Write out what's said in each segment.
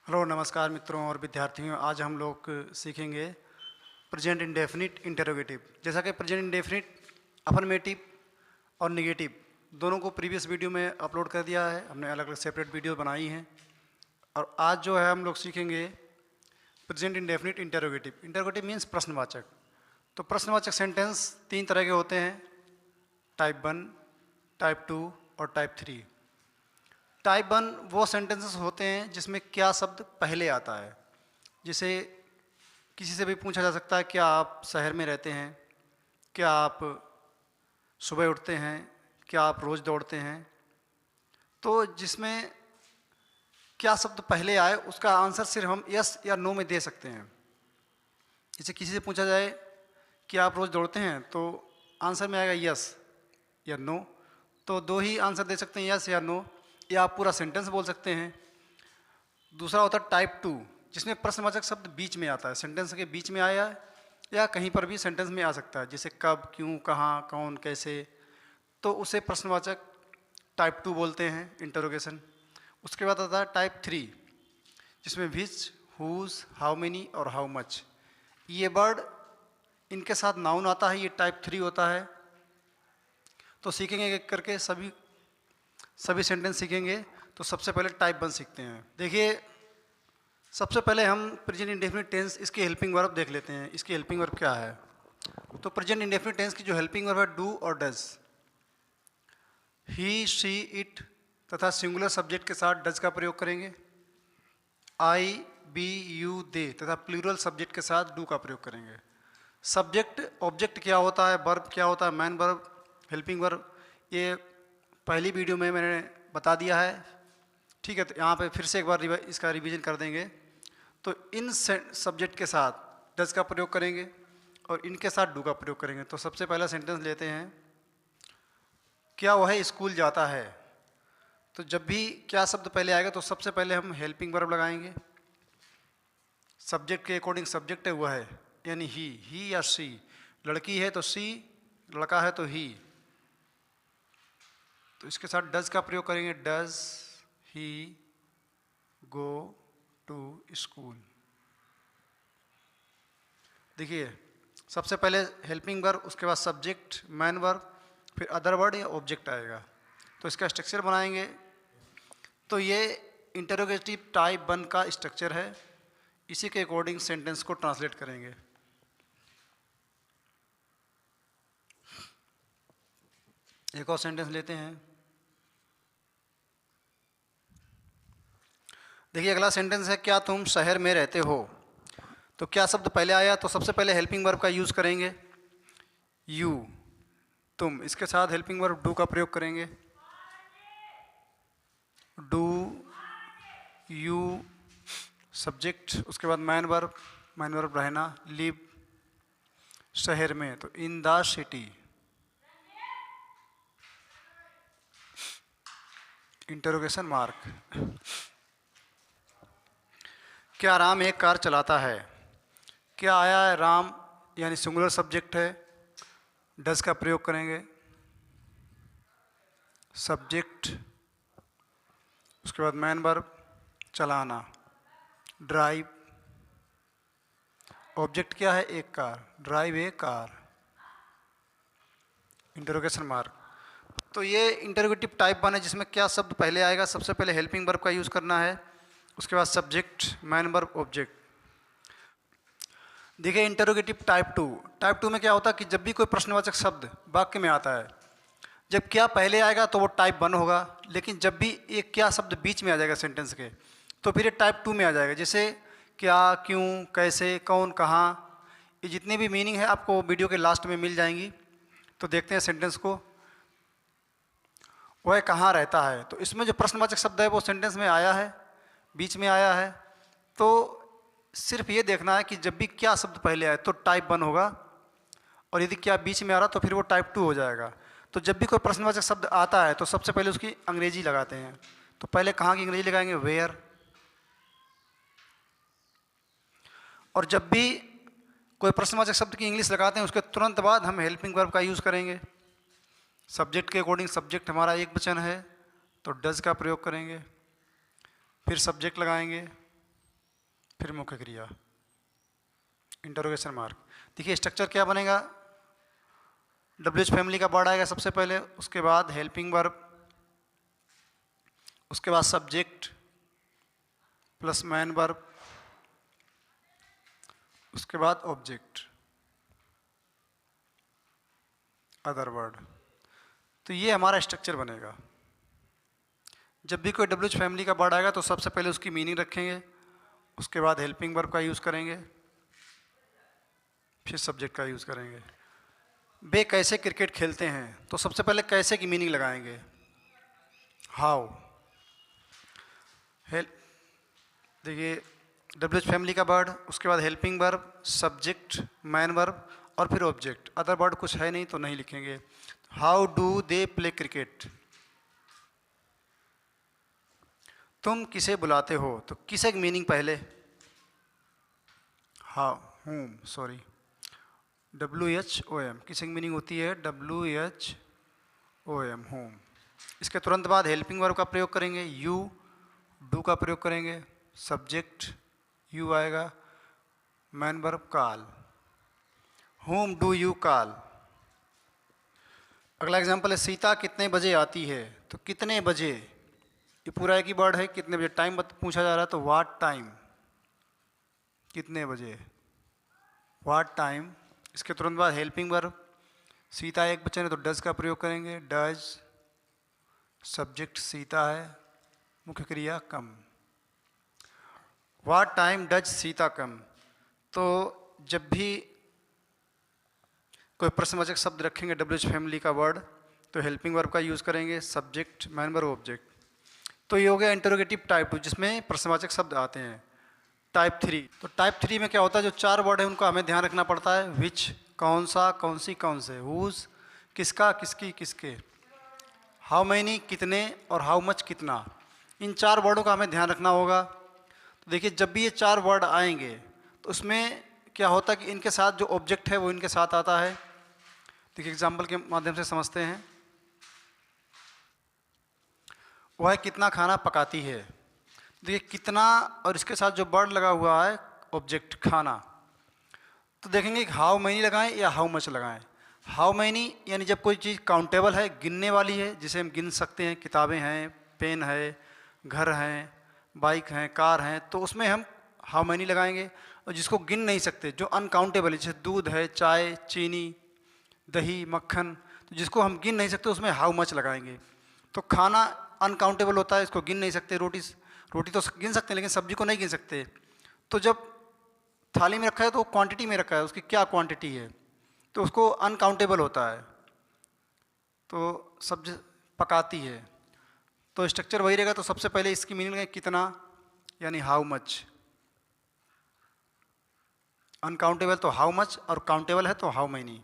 Hello नमस्कार मित्रों और विद्यार्थियों। आज हम लोग सीखेंगे प्रेजेंट इंडेफिनिट इंटरोगेटिव। जैसा कि प्रेजेंट इंडेफिनिट अफर्मेटिव और नेगेटिव दोनों को प्रीवियस वीडियो में अपलोड कर दिया है, हमने अलग अलग सेपरेट वीडियो बनाई हैं। और आज जो है हम लोग सीखेंगे present indefinite interrogative. Interrogative means प्रश्नवाचक। तो प्रश्नवाचक सेंटेंस तीन तरह के होते हैं, टाइप 1, टाइप 2 और टाइप 3। टाइप 1 वो सेंटेंसेस होते हैं जिसमें क्या शब्द पहले आता है। जिसे किसी से भी पूछा जा सकता है, क्या आप शहर में रहते हैं, क्या आप सुबह उठते हैं, क्या आप रोज़ दौड़ते हैं। तो जिसमें क्या शब्द पहले आए उसका आंसर सिर्फ हम यस या नो में दे सकते हैं। जैसे किसी से पूछा जाए कि आप रोज़ दौड़ते हैं, तो आंसर में आएगा यस या नो। तो दो ही आंसर दे सकते हैं, यस या नो, या आप पूरा सेंटेंस बोल सकते हैं। दूसरा होता है टाइप 2, जिसमें प्रश्नवाचक शब्द बीच में आता है, सेंटेंस के बीच में आया है या कहीं पर भी सेंटेंस में आ सकता है, जैसे कब, क्यों, कहाँ, कौन, कैसे। तो उसे प्रश्नवाचक टाइप 2 बोलते हैं, इंटरोगेशन। उसके बाद आता है टाइप 3, जिसमें विच, हुज, हाउ मेनी और हाउ मच। ये वर्ड इनके साथ नाउन आता है, ये टाइप 3 होता है। तो सीखेंगे एक करके सभी सेंटेंस सीखेंगे। तो सबसे पहले टाइप 1 सीखते हैं। देखिए, सबसे पहले हम प्रेजेंट इंडेफिनिट टेंस, इसके हेल्पिंग वर्ब देख लेते हैं। इसकी हेल्पिंग वर्ब क्या है? तो प्रेजेंट इंडेफिनिट टेंस की जो हेल्पिंग वर्ब है, डू और डज। ही, शी, इट तथा सिंगुलर सब्जेक्ट के साथ डज का प्रयोग करेंगे। आई, बी, यू, दे तथा प्लूरल सब्जेक्ट के साथ डू का प्रयोग करेंगे। सब्जेक्ट ऑब्जेक्ट क्या होता है, वर्ब क्या होता है, मैन वर्ब, हेल्पिंग वर्ब, ये पहली वीडियो में मैंने बता दिया है। ठीक है, तो यहाँ पे फिर से एक बार इसका रिवीजन कर देंगे। तो इन सब्जेक्ट के साथ डज का प्रयोग करेंगे और इनके साथ डू का प्रयोग करेंगे। तो सबसे पहला सेंटेंस लेते हैं, क्या वह स्कूल जाता है। तो जब भी क्या शब्द पहले आएगा तो सबसे पहले हम हेल्पिंग वर्ब लगाएंगे। सब्जेक्ट के अकॉर्डिंग सब्जेक्ट है वह है, यानी ही या सी। लड़की है तो सी, लड़का है तो ही। तो इसके साथ डज का प्रयोग करेंगे, does he go to school. देखिए, सबसे पहले हेल्पिंग वर्ब, उसके बाद सब्जेक्ट, मैन वर्ब, फिर अदर वर्ड या ऑब्जेक्ट आएगा। तो इसका स्ट्रक्चर बनाएंगे। तो ये इंटरोगेटिव टाइप 1 का स्ट्रक्चर है। इसी के अकॉर्डिंग सेंटेंस को ट्रांसलेट करेंगे। एक और सेंटेंस लेते हैं। देखिए, अगला सेंटेंस है, क्या तुम शहर में रहते हो। तो क्या शब्द पहले आया, तो सबसे पहले हेल्पिंग वर्ब का यूज़ करेंगे, यू, तुम। इसके साथ हेल्पिंग वर्ब डू का प्रयोग करेंगे, डू, यू, सब्जेक्ट। उसके बाद मैन वर्ब रहना, लिव, शहर में, तो in the city. Interrogation mark. क्या राम एक कार चलाता है। क्या आया है, राम, यानी सिंगुलर सब्जेक्ट है, डज का प्रयोग करेंगे, सब्जेक्ट। उसके बाद मैन वर्ब, चलाना, ड्राइव। ऑब्जेक्ट क्या है, एक कार, ड्राइव ए कार, इंटरोगेशन मार्क। तो ये इंटरोगेटिव टाइप 1 है, जिसमें क्या शब्द पहले आएगा, सबसे पहले हेल्पिंग वर्ब का यूज़ करना है, उसके बाद सब्जेक्ट, मैन वर्ब, ऑब्जेक्ट। देखिए, इंटरोगेटिव टाइप 2 में क्या होता है कि जब भी कोई प्रश्नवाचक शब्द वाक्य में आता है, जब क्या पहले आएगा तो वो टाइप 1 होगा, लेकिन जब भी एक क्या शब्द बीच में आ जाएगा सेंटेंस के, तो फिर ये टाइप 2 में आ जाएगा। जैसे क्या, क्यों, कैसे, कौन, कहाँ, ये जितनी भी मीनिंग है आपको वीडियो के लास्ट में मिल जाएंगी। तो देखते हैं सेंटेंस को। वह कहाँ रहता है, तो इसमें जो प्रश्नवाचक शब्द है वो सेंटेंस में आया है, बीच में आया है। तो सिर्फ ये देखना है कि जब भी क्या शब्द पहले आए तो टाइप 1 होगा, और यदि क्या बीच में आ रहा तो फिर वो टाइप 2 हो जाएगा। तो जब भी कोई प्रश्नवाचक शब्द आता है तो सबसे पहले उसकी अंग्रेजी लगाते हैं। तो पहले कहाँ की अंग्रेजी लगाएंगे, वेयर। और जब भी कोई प्रश्नवाचक शब्द की इंग्लिश लगाते हैं उसके तुरंत बाद हम हेल्पिंग वर्ब का यूज़ करेंगे। सब्जेक्ट के अकॉर्डिंग सब्जेक्ट हमारा एक वचन है तो डज का प्रयोग करेंगे, फिर सब्जेक्ट लगाएंगे, फिर मुख्य क्रिया, इंटरोगेशन मार्क। देखिए स्ट्रक्चर क्या बनेगा, WH फैमिली का वर्ड आएगा सबसे पहले, उसके बाद हेल्पिंग वर्ब, उसके बाद सब्जेक्ट प्लस मैन वर्ब, उसके बाद ऑब्जेक्ट अदर वर्ड। तो ये हमारा स्ट्रक्चर बनेगा। जब भी कोई WH फैमिली का वर्ड आएगा तो सबसे पहले उसकी मीनिंग रखेंगे, उसके बाद हेल्पिंग वर्ब का यूज़ करेंगे, फिर सब्जेक्ट का यूज़ करेंगे। वे कैसे क्रिकेट खेलते हैं, तो सबसे पहले कैसे की मीनिंग लगाएंगे, हाउ। देखिए WH फैमिली का वर्ड, उसके बाद helping verb, subject, main verb और फिर ऑब्जेक्ट। अदर वर्ड कुछ है नहीं तो नहीं लिखेंगे। How do they play cricket, तुम किसे बुलाते हो, तो किसे की मीनिंग पहले, हाउ, होम, सॉरी, WHOM, किसे की मीनिंग होती है WHOM, होम। इसके तुरंत बाद हेल्पिंग वर्ब का प्रयोग करेंगे, यू, डू का प्रयोग करेंगे, सब्जेक्ट यू आएगा, man verb call, home do you call. अगला एग्जांपल है सीता कितने बजे आती है, तो कितने बजे, ये पूरा एक ही वर्ड है, कितने बजे, टाइम पूछा जा रहा है तो व्हाट टाइम, कितने बजे, व्हाट टाइम। इसके तुरंत बाद हेल्पिंग वर्ब, सीता एक बच्चे ने तो डज का प्रयोग करेंगे, डज, सब्जेक्ट सीता है, मुख्य क्रिया कम, व्हाट टाइम डज सीता कम। तो जब भी कोई प्रश्नवाचक शब्द रखेंगे WH फैमिली का वर्ड तो हेल्पिंग वर्ब का यूज़ करेंगे, सब्जेक्ट, मैन वर्ब, ऑब्जेक्ट। तो ये हो गया इंटरोगेटिव टाइप 2 जिसमें प्रश्नवाचक शब्द आते हैं। टाइप 3, तो टाइप 3 में क्या होता है, जो 4 वर्ड है उनको हमें ध्यान रखना पड़ता है, विच, कौन सा, कौन सी, कौन से, हुज, किसका, किसकी, किसके, हाउ मैनी, कितने, और हाउ मच, कितना। इन 4 वर्डों का हमें ध्यान रखना होगा। तो देखिए जब भी ये 4 वर्ड आएंगे तो उसमें क्या होता है कि इनके साथ जो ऑब्जेक्ट है वो इनके साथ आता है। देखिए एग्जाम्पल के माध्यम से समझते हैं। वह कितना खाना पकाती है, देखिए कितना और इसके साथ जो वर्ड लगा हुआ है ऑब्जेक्ट खाना, तो देखेंगे कि हाउ मैनी लगाएं या हाउ मच लगाएं। हाउ मैनी यानी जब कोई चीज़ काउंटेबल है, गिनने वाली है, जिसे हम गिन सकते हैं, किताबें हैं, पेन है, घर हैं, बाइक हैं, कार हैं, तो उसमें हम हाउ मैनी लगाएंगे। और जिसको गिन नहीं सकते, जो अनकाउंटेबल है, जैसे दूध है, चाय, चीनी, दही, मक्खन, तो जिसको हम गिन नहीं सकते उसमें हाउ मच लगाएंगे। तो खाना अनकाउंटेबल होता है, इसको गिन नहीं सकते। रोटी तो गिन सकते हैं लेकिन सब्जी को नहीं गिन सकते। तो जब थाली में रखा है तो क्वांटिटी में रखा है, उसकी क्या क्वांटिटी है, तो उसको अनकाउंटेबल होता है। तो सब्जी पकाती है, तो स्ट्रक्चर वही रहेगा। तो सबसे पहले इसकी मीनिंग है कितना, यानी हाउ मच। अनकाउंटेबल तो हाउ मच, और काउंटेबल है तो हाउ मैनी।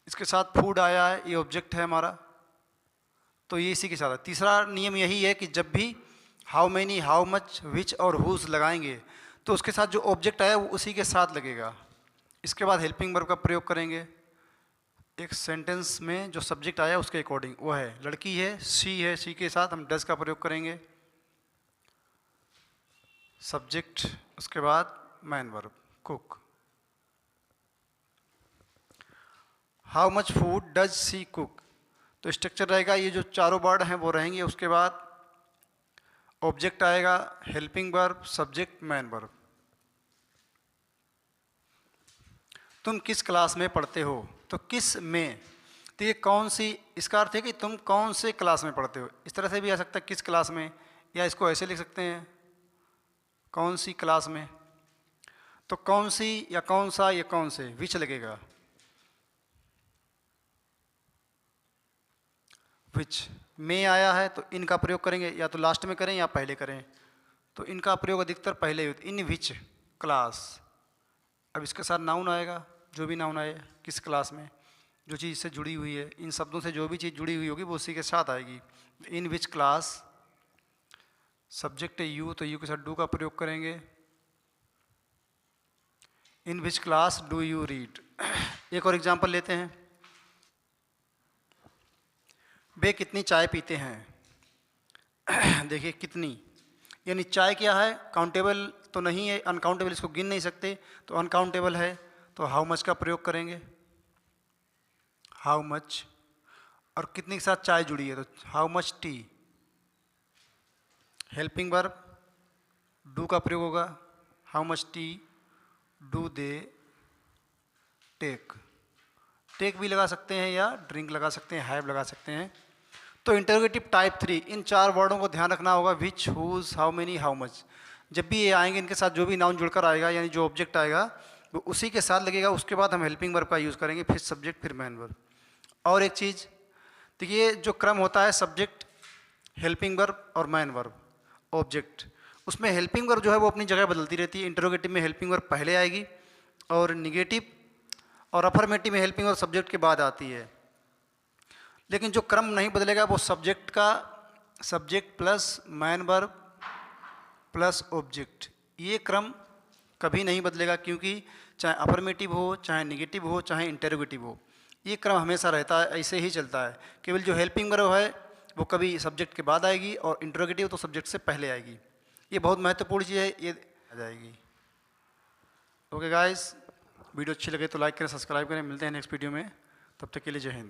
इसके साथ फूड आया है, ये ऑब्जेक्ट है हमारा, तो ये इसी के साथ है। तीसरा नियम यही है कि जब भी हाउ मैनी, हाउ मच, विच और हुज लगाएंगे तो उसके साथ जो ऑब्जेक्ट आया वो उसी के साथ लगेगा। इसके बाद हेल्पिंग वर्ब का प्रयोग करेंगे एक सेंटेंस में, जो सब्जेक्ट आया उसके अकॉर्डिंग। वो है लड़की है, सी है, सी के साथ हम डज का प्रयोग करेंगे, सब्जेक्ट, उसके बाद man verb, cook. How much food does she cook, तो स्ट्रक्चर रहेगा, ये जो चारों वर्ड हैं वो रहेंगे। उसके बाद ऑब्जेक्ट आएगा, helping verb, subject, main verb. तुम किस क्लास में पढ़ते हो, तो किस में, तो ये कौन सी, इसका अर्थ है कि तुम कौन से क्लास में पढ़ते हो। इस तरह से भी आ सकता है किस क्लास में, या इसको ऐसे लिख सकते हैं कौन सी क्लास में। तो कौन सी या कौन सा या कौन से, विच लगेगा, विच। में आया है तो इनका प्रयोग करेंगे, या तो लास्ट में करें या पहले करें। तो इनका प्रयोग अधिकतर पहले होता है, इन विच क्लास। अब इसके साथ नाउन आएगा, जो भी नाउन आए किस क्लास में, जो चीज़ से जुड़ी हुई है, इन शब्दों से जो भी चीज़ जुड़ी हुई होगी वो उसी के साथ आएगी। इन विच क्लास, सब्जेक्ट है यू, तो यू के साथ डू का प्रयोग करेंगे। In which class do you read. एक और एग्जाम्पल लेते हैं। वे कितनी चाय पीते हैं। देखिए कितनी, यानी चाय क्या है, काउंटेबल तो नहीं है, अनकाउंटेबल इसको गिन नहीं सकते, तो अनकाउंटेबल है तो हाउ मच का प्रयोग करेंगे, हाउ मच। और कितने के साथ चाय जुड़ी है तो how much tea. Helping verb do का प्रयोग होगा, how much tea do they take. Take भी लगा सकते हैं या ड्रिंक लगा सकते हैं, हैव लगा सकते हैं। तो इंटरोगेटिव टाइप 3, इन 4 वर्डों को ध्यान रखना होगा, which, whose, how many, how much. जब भी ये आएंगे इनके साथ जो भी नाउन जुड़कर आएगा यानी जो ऑब्जेक्ट आएगा वो उसी के साथ लगेगा, उसके बाद हम हेल्पिंग वर्ब का यूज़ करेंगे, फिर सब्जेक्ट, फिर मैन वर्ब। और एक चीज़ देखिए, जो क्रम होता है सब्जेक्ट, हेल्पिंग वर्ब और मैन वर्ब, ऑब्जेक्ट, उसमें हेल्पिंग वर्ब जो है वो अपनी जगह बदलती रहती है। इंटरोगेटिव में हेल्पिंग वर्ब पहले आएगी और निगेटिव और अफर्मेटिव में हेल्पिंग वर्ब सब्जेक्ट के बाद आती है। लेकिन जो क्रम नहीं बदलेगा वो सब्जेक्ट का, subject plus man verb plus object, ये क्रम कभी नहीं बदलेगा, क्योंकि चाहे अफर्मेटिव हो, चाहे निगेटिव हो, चाहे इंटरोगेटिव हो, ये क्रम हमेशा रहता है, ऐसे ही चलता है। केवल जो हेल्पिंग वर्ब है वो कभी सब्जेक्ट के बाद आएगी और इंटरोगेटिव तो सब्जेक्ट से पहले आएगी। ये बहुत महत्वपूर्ण चीज़ है, ये आ जाएगी। ओके गाइस, वीडियो अच्छी लगे तो लाइक करें, सब्सक्राइब करें। मिलते हैं नेक्स्ट वीडियो में, तब तक के लिए जय हिंद।